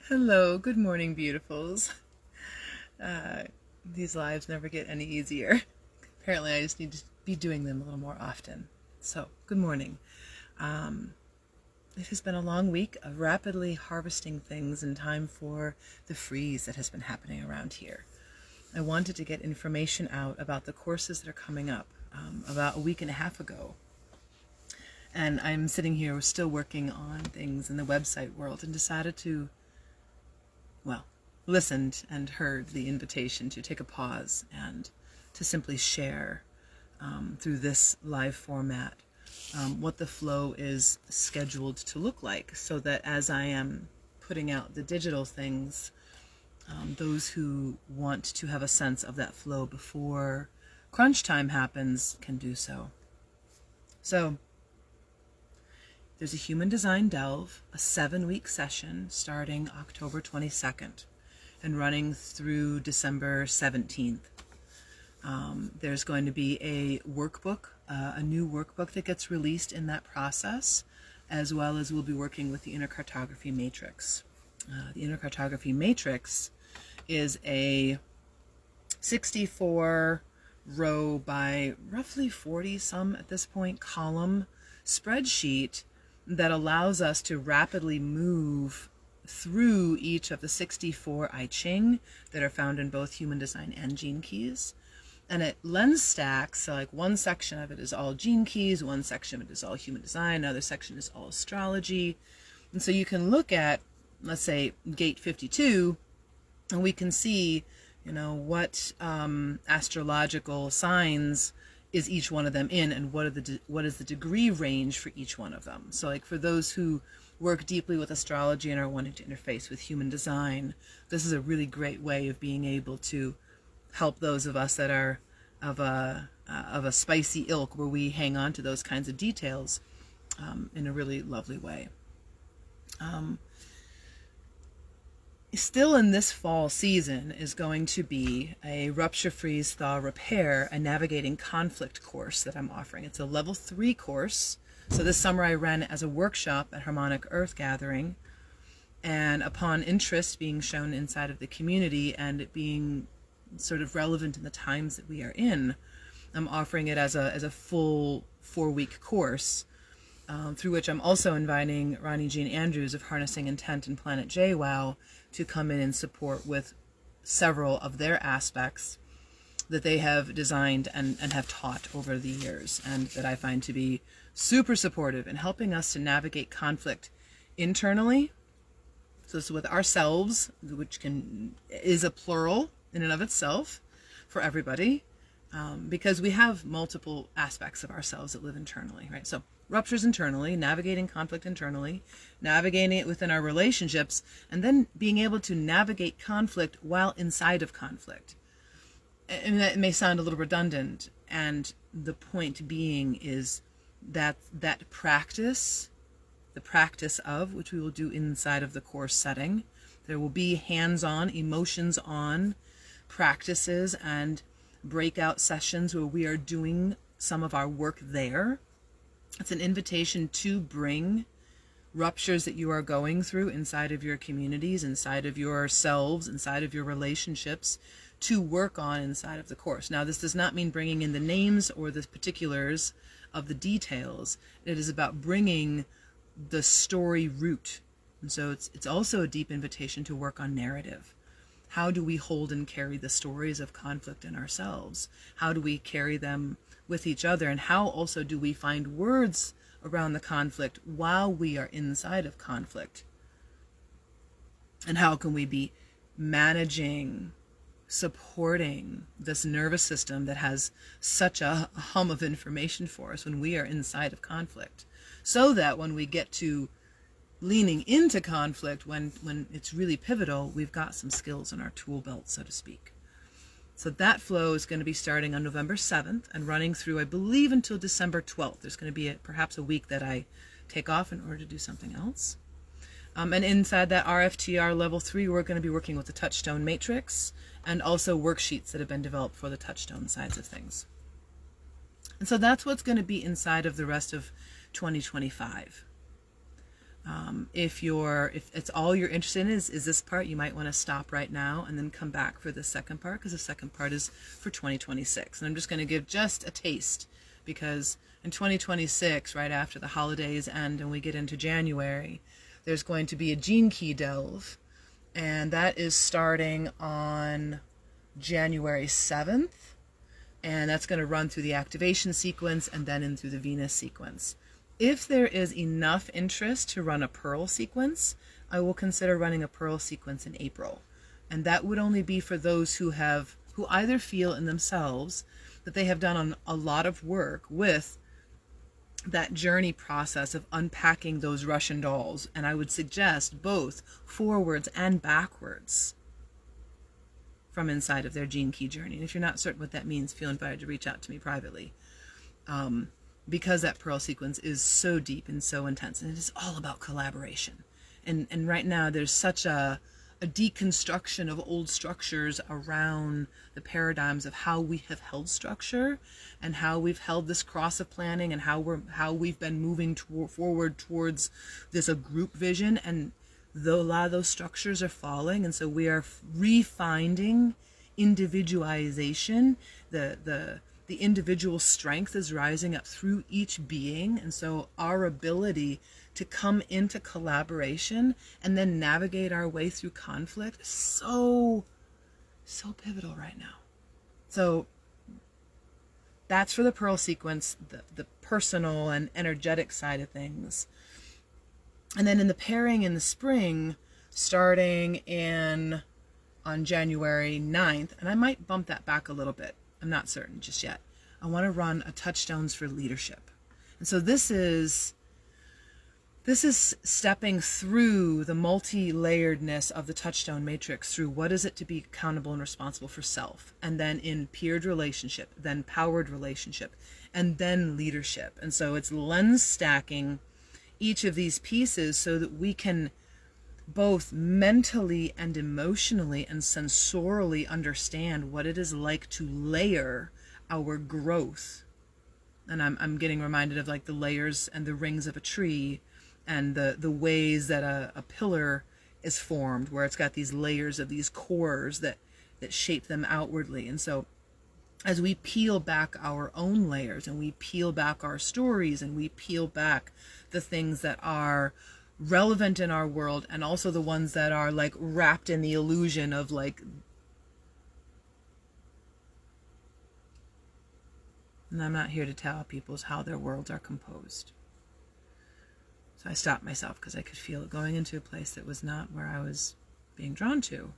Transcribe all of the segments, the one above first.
Hello, good morning, beautifuls. Uh, these lives never get any easier. Apparently, I just need to be doing them a little more often. So, good morning. Um, it has been a long week of rapidly harvesting things in time for the freeze that has been happening around here. I wanted to get information out about the courses that are coming up about a week and a half ago. And I'm sitting here still working on things in the website world and decided to listened and heard the invitation to take a pause and to simply share through this live format what the flow is scheduled to look like, so that as I am putting out the digital things, those who want to have a sense of that flow before crunch time happens can do so. So there's a Human Design Delve, a 7-week session starting October 22nd. And running through December 17th. There's going to be a workbook, a new workbook that gets released in that process, as well as we'll be working with the Inner Cartography Matrix. The Inner Cartography Matrix is a 64 row by roughly 40 some at this point column spreadsheet that allows us to rapidly move through each of the 64 I Ching that are found in both Human Design and Gene Keys. And it lens stacks, so like one section of it is all Gene Keys, one section of it is all Human Design, another section is all astrology. And so you can look at, let's say, gate 52, and we can see, what astrological signs is each one of them in, and what is the degree range for each one of them. So like for those who work deeply with astrology and are wanting to interface with Human Design, this is a really great way of being able to help those of us that are of a spicy ilk, where we hang on to those kinds of details in a really lovely way. Still in this fall season is going to be a Rupture, Freeze, Thaw, Repair, a Navigating Conflict course that I'm offering. It's a level 3 course. So this summer I ran it as a workshop at Harmonic Earth Gathering, and upon interest being shown inside of the community and it being sort of relevant in the times that we are in, I'm offering it as a full 4-week course, through which I'm also inviting Ronnie Jean Andrews of Harnessing Intent and Planet JWoww to come in and support with several of their aspects that they have designed and have taught over the years, and that I find to be super supportive in helping us to navigate conflict internally. So it's with ourselves, which is a plural in and of itself for everybody, because we have multiple aspects of ourselves that live internally, right? So ruptures internally, navigating conflict internally, navigating it within our relationships, and then being able to navigate conflict while inside of conflict. And that may sound a little redundant, and the point being is that practice, the practice of, which we will do inside of the course setting, there will be hands-on, emotions-on practices and breakout sessions where we are doing some of our work there. It's an invitation to bring ruptures that you are going through inside of your communities, inside of yourselves, inside of your relationships, to work on inside of the course. Now, this does not mean bringing in the names or the particulars of the details. It is about bringing the story root. And so it's also a deep invitation to work on narrative. How do we hold and carry the stories of conflict in ourselves? How do we carry them with each other? And how also do we find words around the conflict while we are inside of conflict? And how can we be managing, supporting this nervous system that has such a hum of information for us when we are inside of conflict, so that when we get to leaning into conflict, when it's really pivotal, we've got some skills in our tool belt, so to speak. So that flow is going to be starting on November 7th and running through, I believe, until December 12th. There's going to be perhaps a week that I take off in order to do something else. And inside that RFTR level 3, we're going to be working with the TouchStone Matrix and also worksheets that have been developed for the TouchStone sides of things. And so that's what's going to be inside of the rest of 2025. If it's all you're interested in is this part, you might want to stop right now and then come back for the second part, because the second part is for 2026. And I'm just going to give just a taste, because in 2026, right after the holidays end and we get into January, there's going to be a gene key delve, and that is starting on January 7th, and that's going to run through the activation sequence and then in through the Venus sequence. If there is enough interest to run a Pearl sequence, I will consider running a Pearl sequence in April. And that would only be for those who either feel in themselves that they have done a lot of work with that journey process of unpacking those Russian dolls. And I would suggest both forwards and backwards from inside of their gene key journey. And if you're not certain what that means, feel invited to reach out to me privately. Because that Pearl sequence is so deep and so intense, and it is all about collaboration. And right now there's such a deconstruction of old structures around the paradigms of how we have held structure and how we've held this cross of planning and how we've been moving forward towards this a group vision. And a lot of those structures are falling, and so we are refinding individualization. The individual strength is rising up through each being, and so our ability to come into collaboration and then navigate our way through conflict is so pivotal right now. So that's for the Pearl sequence, the personal and energetic side of things. And then in the pairing in the spring, starting on January 9th, and I might bump that back a little bit, I'm not certain just yet, I want to run a TouchStones for leadership. And so this is stepping through the multi-layeredness of the touchstone matrix, through what is it to be accountable and responsible for self, and then in peered relationship, then powered relationship, and then leadership. And so it's lens stacking each of these pieces so that we can both mentally and emotionally and sensorially understand what it is like to layer our growth. And I'm getting reminded of like the layers and the rings of a tree, and the ways that a pillar is formed, where it's got these layers of these cores that shape them outwardly. And so as we peel back our own layers, and we peel back our stories, and we peel back the things that are relevant in our world, and also the ones that are like wrapped in the illusion of like, and I'm not here to tell people how their worlds are composed. So I stopped myself because I could feel it going into a place that was not where I was being drawn to.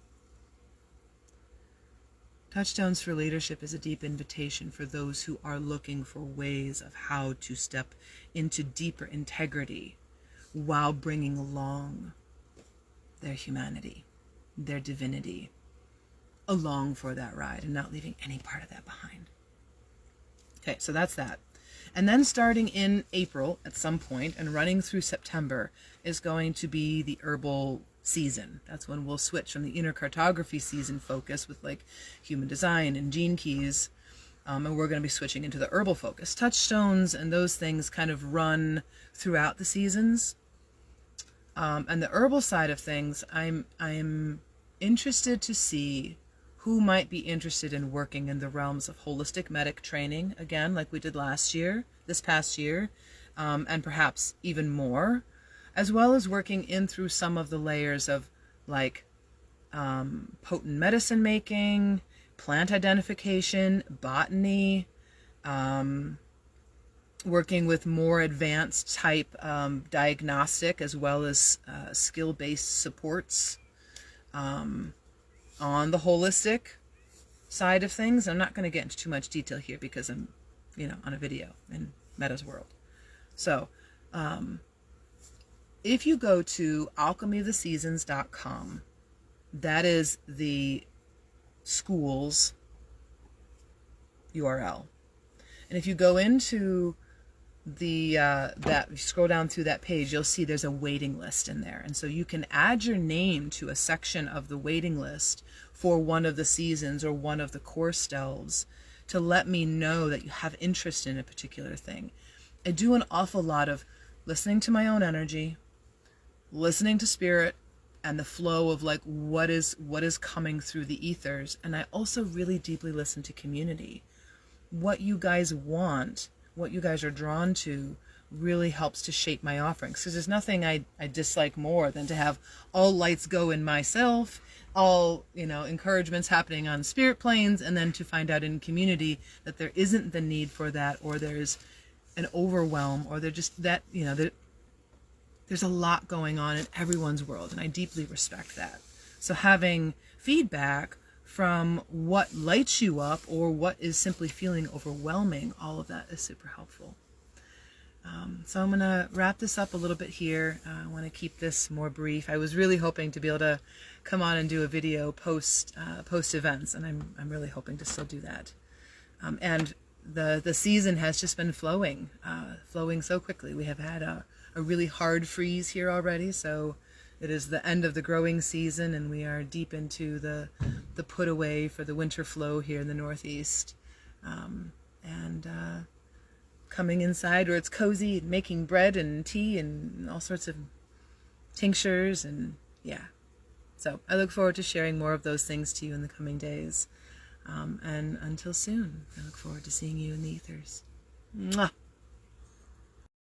TouchStones for Leadership is a deep invitation for those who are looking for ways of how to step into deeper integrity while bringing along their humanity, their divinity, along for that ride, and not leaving any part of that behind. Okay, so that's that. And then starting in April at some point and running through September is going to be the Herbal season. That's when we'll switch from the inner cartography season focus with like human design and gene keys, and we're going to be switching into the Herbal focus. Touchstones and those things kind of run throughout the seasons. And the Herbal side of things, I'm interested to see who might be interested in working in the realms of holistic medic training, again, like we did this past year, and perhaps even more, as well as working in through some of the layers of like potent medicine making, plant identification, botany, working with more advanced type diagnostic as well as skill-based supports on the holistic side of things. I'm not going to get into too much detail here because I'm, on a video in Meta's world. So if you go to alchemyoftheseasons.com, that is the school's URL. And if you go into that, you scroll down through that page, you'll see there's a waiting list in there. And so you can add your name to a section of the waiting list for one of the seasons or one of the course delves to let me know that you have interest in a particular thing. I do an awful lot of listening to my own energy, listening to spirit and the flow of like what is coming through the ethers. And I also really deeply listen to community. What you guys want, what you guys are drawn to, really helps to shape my offerings, because there's nothing I dislike more than to have all lights go in myself, all, you know, encouragements happening on spirit planes, and then to find out in community that there isn't the need for that, or there's an overwhelm, or they're just that, you know, there's a lot going on in everyone's world, and I deeply respect that. So having feedback from what lights you up or what is simply feeling overwhelming, all of that is super helpful. So I'm going to wrap this up a little bit here. I want to keep this more brief. I was really hoping to be able to come on and do a video post events, and I'm really hoping to still do that. And the season has just been flowing so quickly. We have had a really hard freeze here already, so it is the end of the growing season, and we are deep into the put away for the winter flow here in the Northeast. Coming inside where it's cozy and making bread and tea and all sorts of tinctures, and yeah. So I look forward to sharing more of those things to you in the coming days. And until soon, I look forward to seeing you in the ethers. Mwah!